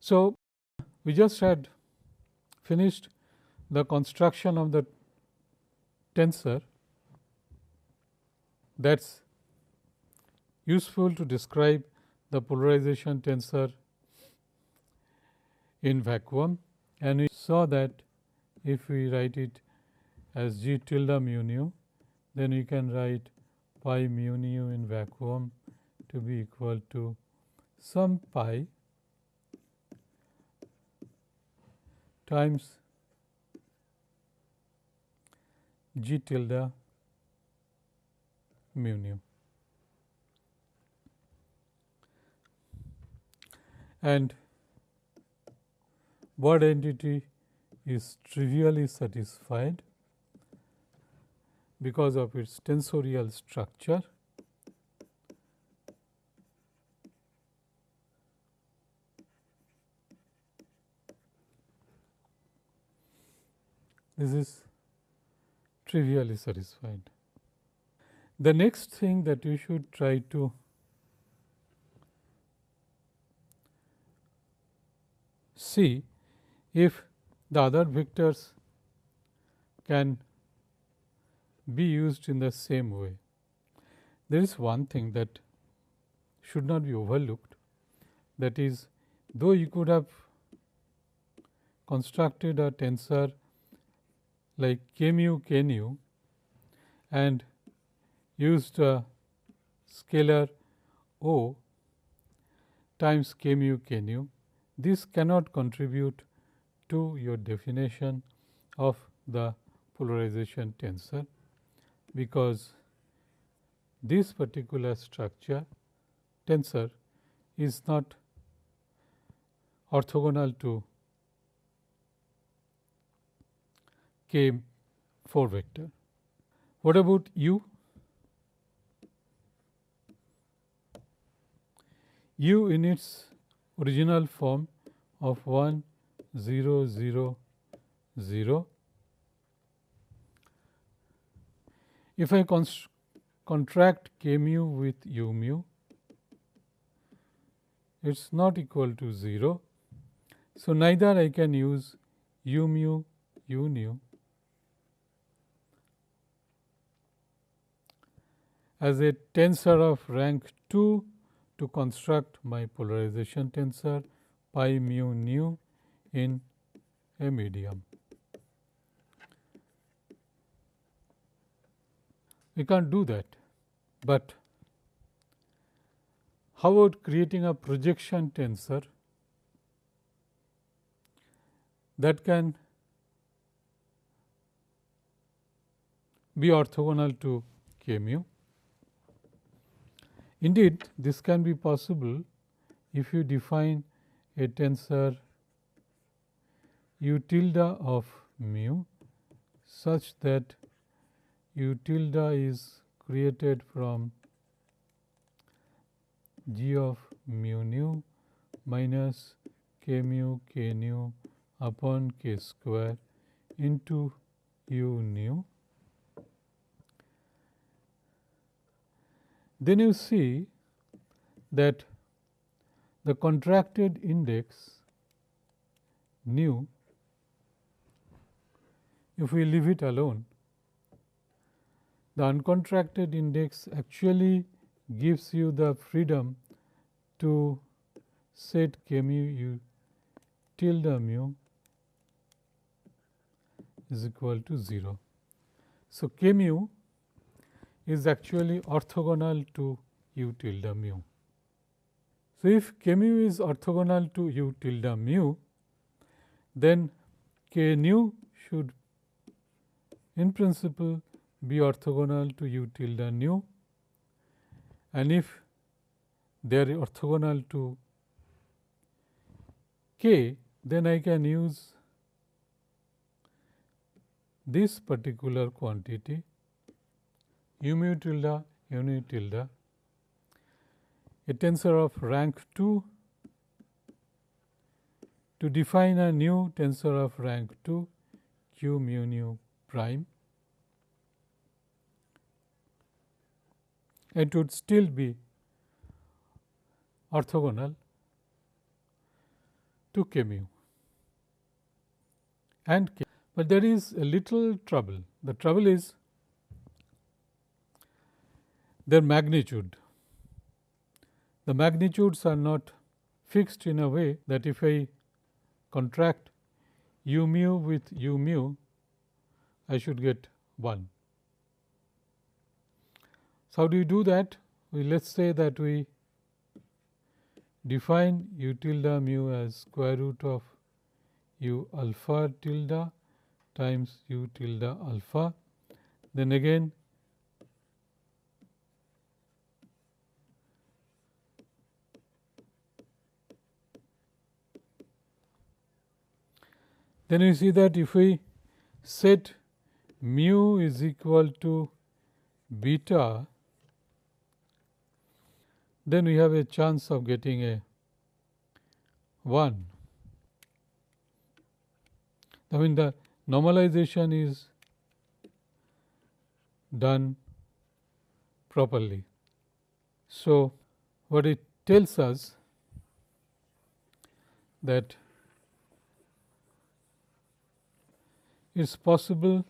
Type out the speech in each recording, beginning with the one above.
So, we just had finished the construction of the tensor that is useful to describe the polarization tensor in vacuum, and we saw that if we write it as G tilde mu nu, then we can write pi mu nu in vacuum to be equal to some pi times G tilde mu nu. And word entity is trivially satisfied because of its tensorial structure. This is trivially satisfied. The next thing that you should try to see if the other vectors can be used in the same way. There is one thing that should not be overlooked, that is, though you could have constructed a tensor like k mu k nu and used a scalar O times k mu k nu, this cannot contribute to your definition of the polarization tensor, because this particular structure tensor is not orthogonal to K4 vector. What about U? U in its original form of 1 0 0 0. If I contract K mu with U mu, it is not equal to 0. So, neither I can use U mu U nu as a tensor of rank 2 to construct my polarization tensor pi mu nu in a medium. We can't do that, but how about creating a projection tensor that can be orthogonal to K mu? Indeed, this can be possible if you define a tensor U tilde of mu such that U tilde is created from G of mu nu minus K mu K nu upon K square into U nu. Then you see that the contracted index nu, if we leave it alone, the uncontracted index actually gives you the freedom to set K mu U tilde mu is equal to 0. So, K mu is actually orthogonal to U tilde mu. So, if K mu is orthogonal to U tilde mu, then K nu should in principle be orthogonal to U tilde nu, and if they are orthogonal to K, then I can use this particular quantity U mu tilde U nu tilde, a tensor of rank 2, to define a new tensor of rank 2 Q mu nu prime. It would still be orthogonal to k mu and k. But there is a little trouble. The trouble is their magnitude. The magnitudes are not fixed in a way that if I contract u mu with u mu, I should get 1. So, how do you do that? Let us say that we define u tilde mu as square root of u alpha tilde times u tilde alpha. Then again you see that if we set mu is equal to beta, then we have a chance of getting a 1. I mean the normalization is done properly. So, what it tells us that it is possible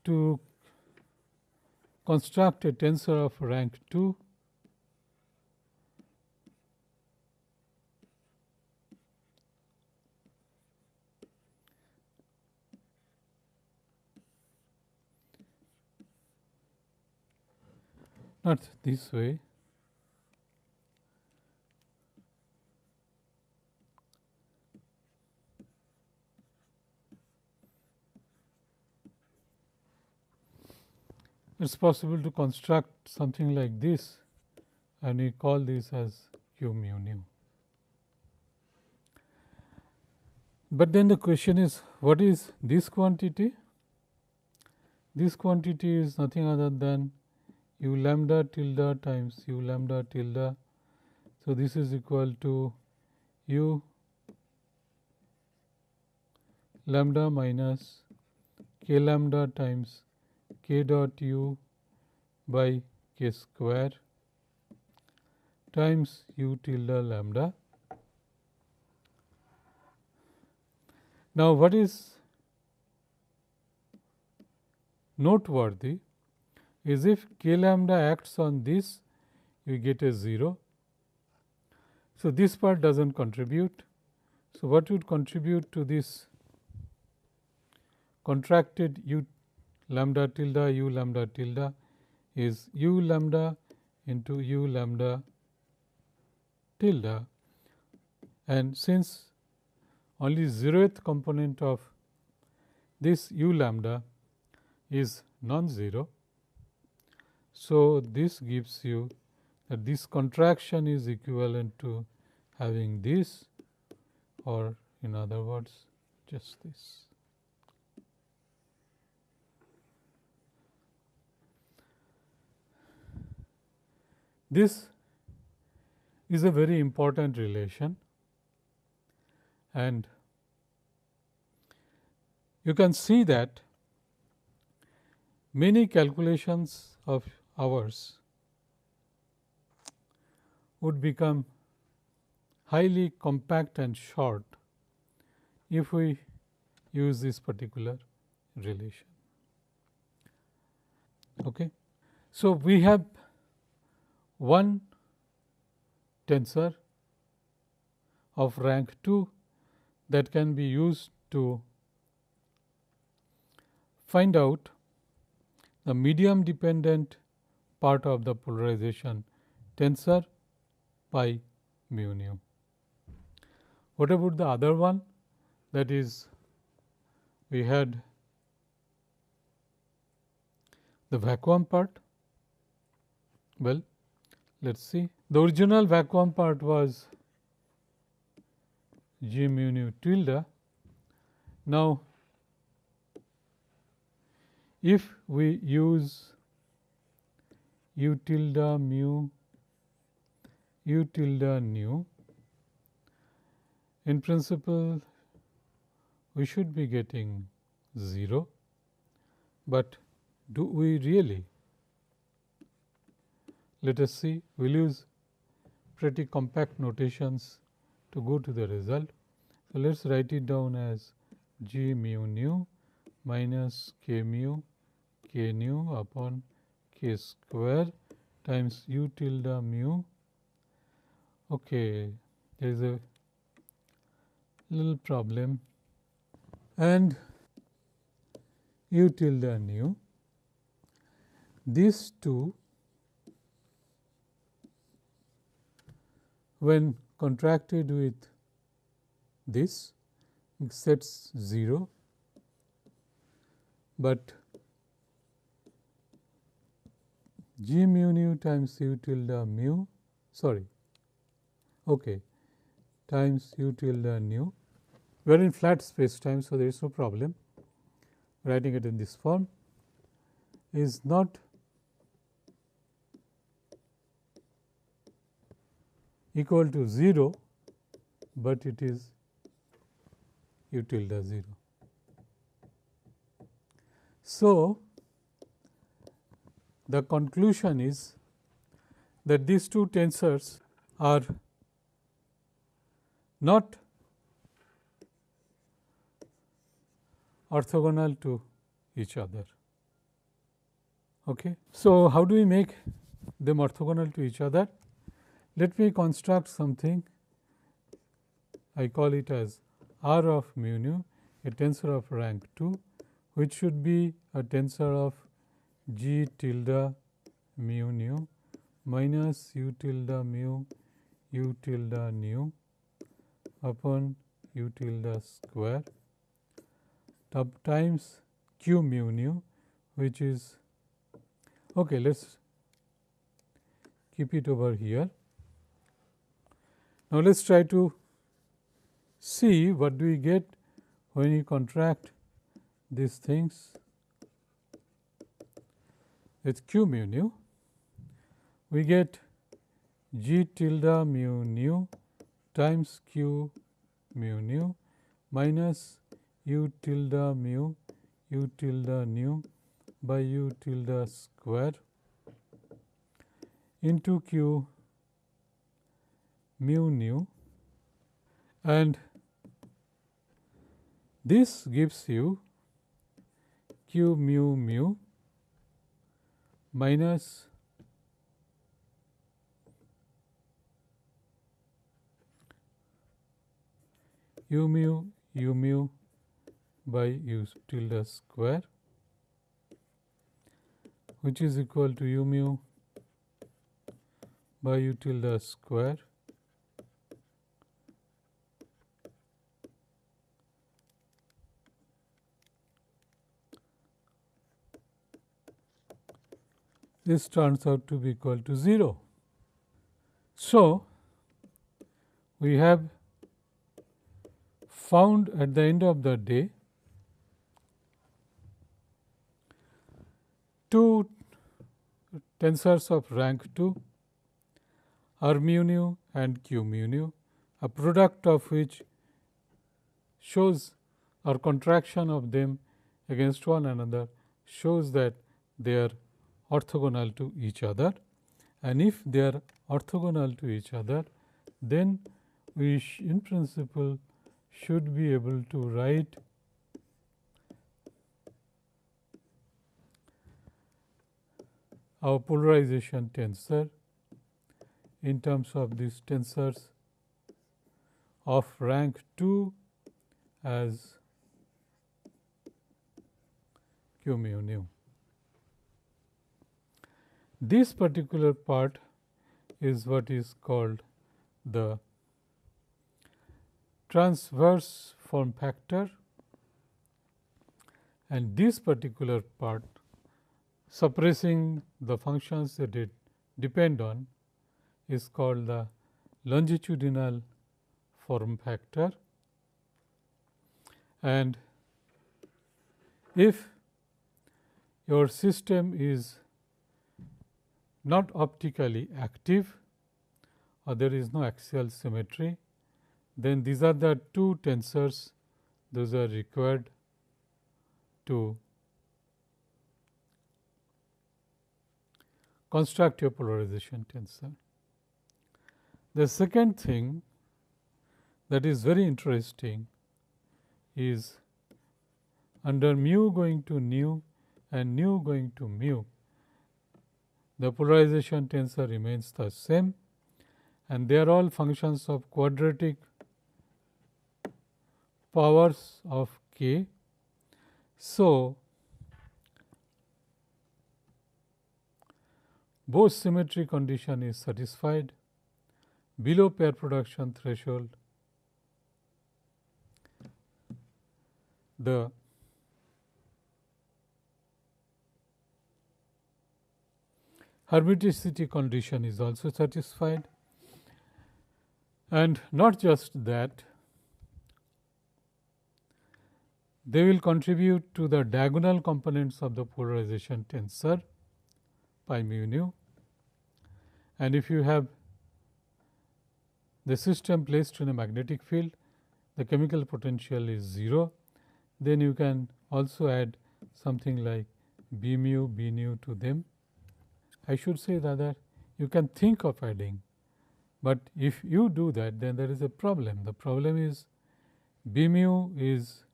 to construct a tensor of rank 2 not this way, it is possible to construct something like this, and we call this as q mu nu. But then the question is, what is this quantity? This quantity is nothing other than u lambda tilde times u lambda tilde. So, this is equal to u lambda minus k lambda times k dot u by k square times u tilde lambda. Now, what is noteworthy is if k lambda acts on this, you get a 0. So, this part does not contribute. So, what would contribute to this contracted u lambda tilde u lambda tilde is u lambda into u lambda tilde, and since only 0th component of this u lambda is non-zero. So, this gives you that this contraction is equivalent to having this, or in other words just this. This is a very important relation, and you can see that many calculations of ours would become highly compact and short if we use this particular relation. Okay. So, we have one tensor of rank 2 that can be used to find out the medium dependent part of the polarization tensor pi mu nu. What about the other one? That is, we had the vacuum part. Well, let us see. The original vacuum part was g mu nu tilde. Now, if we use u tilde mu u tilde nu, in principle we should be getting 0, but do we really? let us see. We will use pretty compact notations to go to the result. So, let us write it down as G mu nu minus K mu K nu upon K square times U tilde mu. Okay, there is a little problem, and U tilde nu. These two, when contracted with this, sets 0, but G mu nu times U tilde mu, times U tilde nu. We are in flat space time, so there is no problem. Writing it in this form is not equal to 0, but it is U tilde 0. So, the conclusion is that these two tensors are not orthogonal to each other. Okay. So, how do we make them orthogonal to each other? Let me construct something. I call it as R of mu nu, a tensor of rank 2, which should be a tensor of G tilde mu nu minus U tilde mu U tilde nu upon U tilde square times Q mu nu, which is okay. Let us keep it over here. Now, let us try to see what do we get when you contract these things with Q mu nu. We get G tilde mu nu times Q mu nu minus U tilde mu U tilde nu by U tilde square into Q mu nu, and this gives you Q mu mu minus U mu by U tilde square, which is equal to U mu by U tilde square this turns out to be equal to 0. So, we have found at the end of the day two tensors of rank 2, R mu nu and Q mu nu, a product of which shows, or contraction of them against one another shows that they are orthogonal to each other, and if they are orthogonal to each other, then we in principle should be able to write our polarization tensor in terms of these tensors of rank 2 as Q mu nu. This particular part is what is called the transverse form factor, and this particular part suppressing the functions that it depend on is called the longitudinal form factor. And if your system is not optically active or there is no axial symmetry, then these are the two tensors those are required to construct your polarization tensor. The second thing that is very interesting is under mu going to nu and nu going to mu, the polarization tensor remains the same, and they are all functions of quadratic powers of k. So, Bose symmetry condition is satisfied below pair production threshold. The hermiticity condition is also satisfied, and not just that, they will contribute to the diagonal components of the polarization tensor pi mu nu. And if you have the system placed in a magnetic field, the chemical potential is 0, then you can also add something like B mu, B nu to them. I should say rather you can think of adding, but if you do that, then there is a problem. The problem is B mu is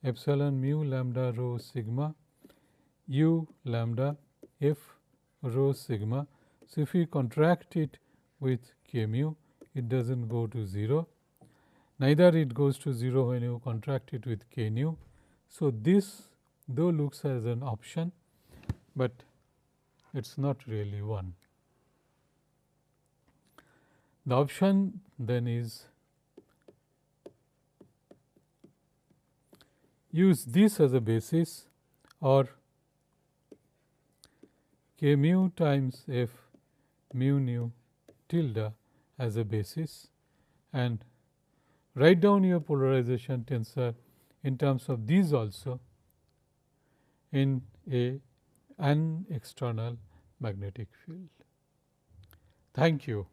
epsilon mu lambda rho sigma u lambda f rho sigma. So, if we contract it with k mu, it does not go to 0, neither it goes to 0 when you contract it with k nu. So, this though looks as an option, but it is not really one. The option then is use this as a basis, or k mu times f mu nu tilde as a basis, and write down your polarization tensor in terms of these also in an external magnetic field. Thank you.